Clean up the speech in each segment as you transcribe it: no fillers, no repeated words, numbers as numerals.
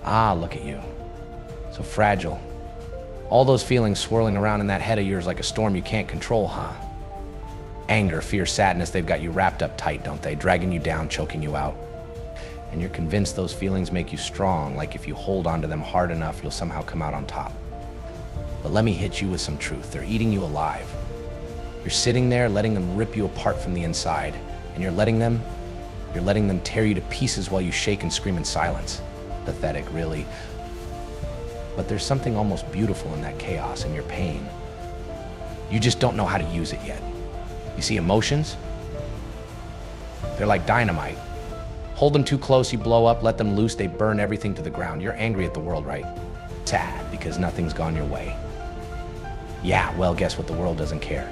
Ah, look at you. So fragile. All those feelings swirling around in that head of yours like a storm you can't control, huh? Anger, fear, sadness, they've got you wrapped up tight, don't they? Dragging you down, choking you out. And you're convinced those feelings make you strong, like if you hold onto them hard enough, you'll somehow come out on top. But let me hit you with some truth. They're eating you alive. You're sitting there letting them rip you apart from the inside, and you're letting them tear you to pieces while you shake and scream in silence. Pathetic, really. But there's something almost beautiful in that chaos and your pain. You just don't know how to use it yet. You see, emotions, they're like dynamite. Hold them too close, you blow up. Let them loose, they burn everything to the ground. You're angry at the world, right? Sad because nothing's gone your way. Yeah, well, guess what? The world doesn't care.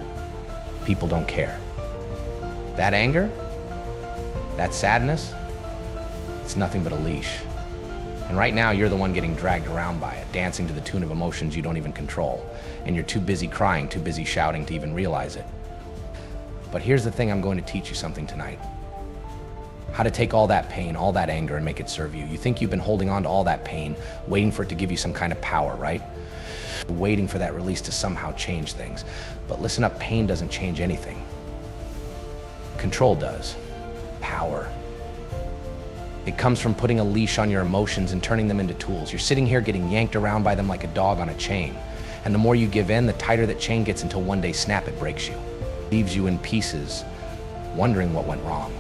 People don't care. That anger, that sadness, it's nothing but a leash. And right now, you're the one getting dragged around by it, dancing to the tune of emotions you don't even control. And you're too busy crying, too busy shouting to even realize it. But here's the thing, I'm going to teach you something tonight. How to take all that pain, all that anger, and make it serve you. You think you've been holding on to all that pain, waiting for it to give you some kind of power, right? Waiting for that release to somehow change things. But listen up, pain doesn't change anything. Control does. Power. It comes from putting a leash on your emotions and turning them into tools. You're sitting here getting yanked around by them like a dog on a chain. And the more you give in, the tighter that chain gets until one day, snap, it breaks you. Leaves you in pieces, wondering what went wrong.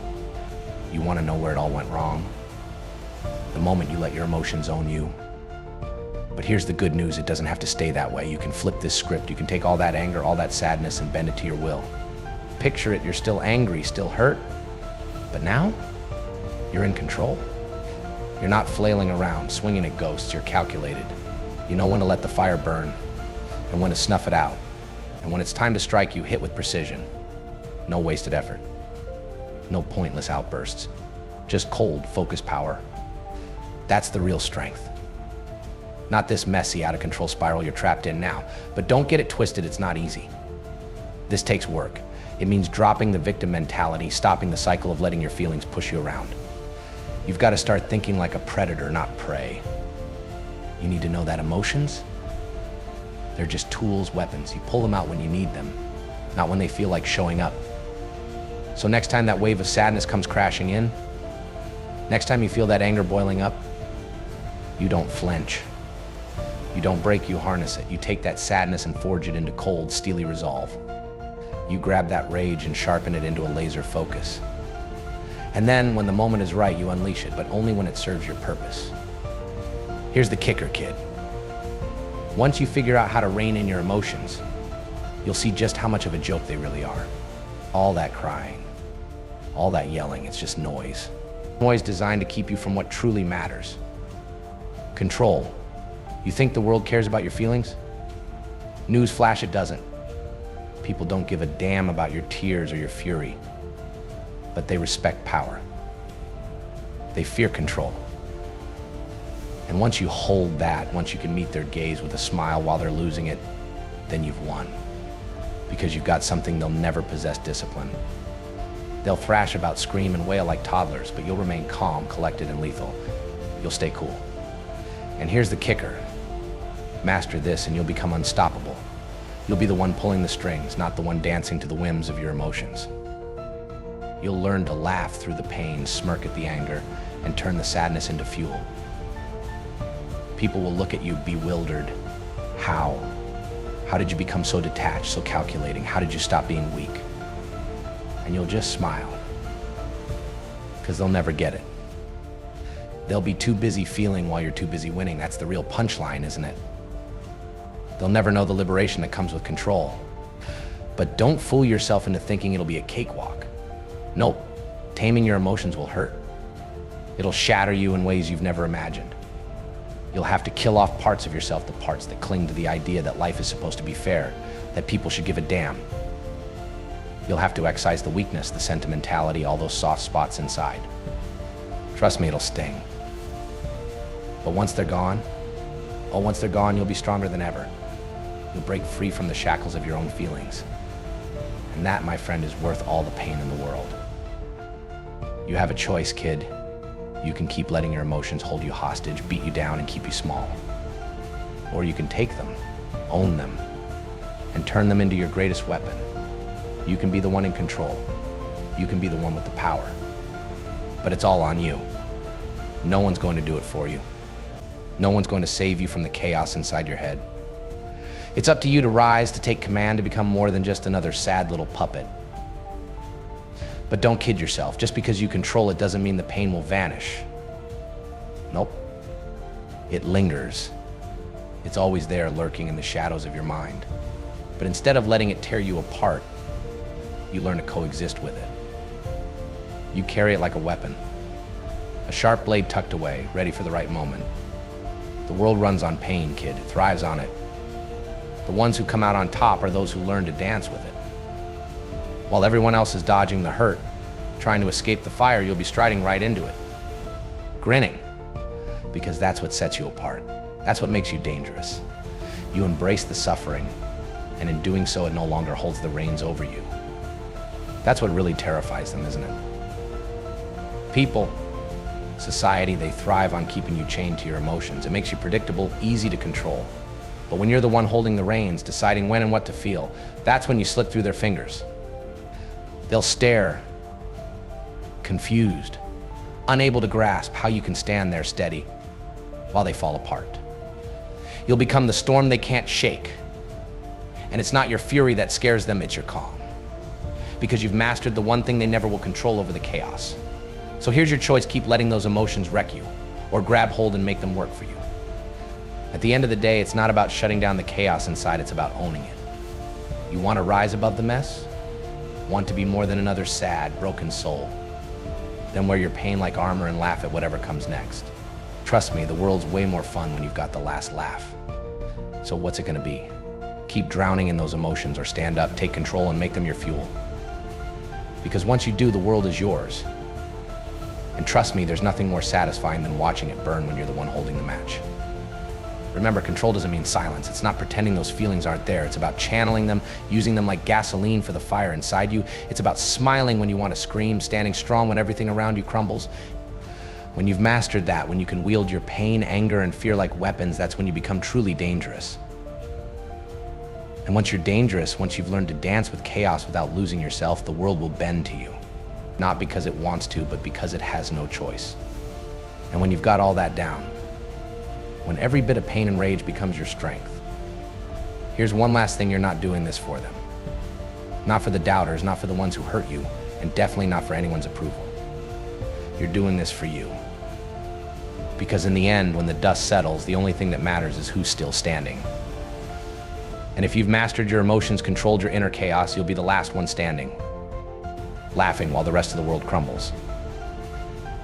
You want to know where it all went wrong? The moment you let your emotions own you. But here's the good news, it doesn't have to stay that way. You can flip this script. You can take all that anger, all that sadness, and bend it to your will. Picture it, you're still angry, still hurt, but now you're in control. You're not flailing around, swinging at ghosts, you're calculated. You know when to let the fire burn and when to snuff it out. And when it's time to strike, you hit with precision. No wasted effort. No pointless outbursts. Just cold, focused power. That's the real strength. Not this messy, out-of-control spiral you're trapped in now. But don't get it twisted, it's not easy. This takes work. It means dropping the victim mentality, stopping the cycle of letting your feelings push you around. You've got to start thinking like a predator, not prey. You need to know that emotions, they're just tools, weapons. You pull them out when you need them, not when they feel like showing up. So next time that wave of sadness comes crashing in, next time you feel that anger boiling up, you don't flinch. You don't break, you harness it. You take that sadness and forge it into cold, steely resolve. You grab that rage and sharpen it into a laser focus. And then, when the moment is right, you unleash it, but only when it serves your purpose. Here's the kicker, kid. Once you figure out how to rein in your emotions, you'll see just how much of a joke they really are. All that crying, all that yelling, it's just noise. Noise designed to keep you from what truly matters. Control. You think the world cares about your feelings? Newsflash, it doesn't. People don't give a damn about your tears or your fury, but they respect power. They fear control. And once you hold that, once you can meet their gaze with a smile while they're losing it, then you've won. Because you've got something they'll never possess: discipline. They'll thrash about, scream, and wail like toddlers, but you'll remain calm, collected, and lethal. You'll stay cool. And here's the kicker. Master this and you'll become unstoppable. You'll be the one pulling the strings, not the one dancing to the whims of your emotions. You'll learn to laugh through the pain, smirk at the anger, and turn the sadness into fuel. People will look at you bewildered. How? How did you become so detached, so calculating? How did you stop being weak? And you'll just smile, because they'll never get it. They'll be too busy feeling while you're too busy winning. That's the real punchline, isn't it? They'll never know the liberation that comes with control. But don't fool yourself into thinking it'll be a cakewalk. Nope, taming your emotions will hurt. It'll shatter you in ways you've never imagined. You'll have to kill off parts of yourself, the parts that cling to the idea that life is supposed to be fair, that people should give a damn. You'll have to excise the weakness, the sentimentality, all those soft spots inside. Trust me, it'll sting. But once they're gone, you'll be stronger than ever. You'll break free from the shackles of your own feelings. And that, my friend, is worth all the pain in the world. You have a choice, kid. You can keep letting your emotions hold you hostage, beat you down, and keep you small. Or you can take them, own them, and turn them into your greatest weapon. You can be the one in control. You can be the one with the power. But it's all on you. No one's going to do it for you. No one's going to save you from the chaos inside your head. It's up to you to rise, to take command, to become more than just another sad little puppet. But don't kid yourself. Just because you control it doesn't mean the pain will vanish. Nope. It lingers. It's always there, lurking in the shadows of your mind. But instead of letting it tear you apart, you learn to coexist with it. You carry it like a weapon. A sharp blade tucked away, ready for the right moment. The world runs on pain, kid. It thrives on it. The ones who come out on top are those who learn to dance with it. While everyone else is dodging the hurt, trying to escape the fire, you'll be striding right into it, grinning, because that's what sets you apart. That's what makes you dangerous. You embrace the suffering, and in doing so, it no longer holds the reins over you. That's what really terrifies them, isn't it? People, society, they thrive on keeping you chained to your emotions. It makes you predictable, easy to control. But when you're the one holding the reins, deciding when and what to feel, that's when you slip through their fingers. They'll stare, confused, unable to grasp how you can stand there steady while they fall apart. You'll become the storm they can't shake. And it's not your fury that scares them, it's your calm. Because you've mastered the one thing they never will control over the chaos. So here's your choice: keep letting those emotions wreck you, or grab hold and make them work for you. At the end of the day, it's not about shutting down the chaos inside, it's about owning it. You want to rise above the mess? Want to be more than another sad, broken soul? Then wear your pain like armor and laugh at whatever comes next. Trust me, the world's way more fun when you've got the last laugh. So what's it gonna be? Keep drowning in those emotions, or stand up, take control, and make them your fuel. Because once you do, the world is yours. And trust me, there's nothing more satisfying than watching it burn when you're the one holding the match. Remember, control doesn't mean silence. It's not pretending those feelings aren't there. It's about channeling them, using them like gasoline for the fire inside you. It's about smiling when you want to scream, standing strong when everything around you crumbles. When you've mastered that, when you can wield your pain, anger, and fear like weapons, that's when you become truly dangerous. And once you're dangerous, once you've learned to dance with chaos without losing yourself, the world will bend to you. Not because it wants to, but because it has no choice. And when you've got all that down, when every bit of pain and rage becomes your strength, here's one last thing: you're not doing this for them. Not for the doubters, not for the ones who hurt you, and definitely not for anyone's approval. You're doing this for you. Because in the end, when the dust settles, the only thing that matters is who's still standing. And if you've mastered your emotions, controlled your inner chaos, you'll be the last one standing, laughing while the rest of the world crumbles.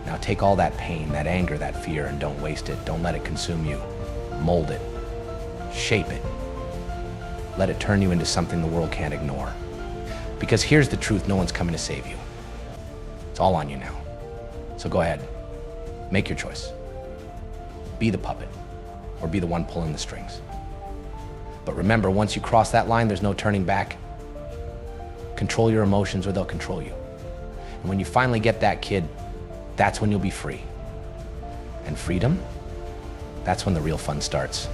Now take all that pain, that anger, that fear, and don't waste it. Don't let it consume you. Mold it. Shape it. Let it turn you into something the world can't ignore. Because here's the truth: no one's coming to save you. It's all on you now. So go ahead. Make your choice. Be the puppet, or be the one pulling the strings. But remember, once you cross that line, there's no turning back. Control your emotions, or they'll control you. And when you finally get that, kid, that's when you'll be free. And freedom, that's when the real fun starts.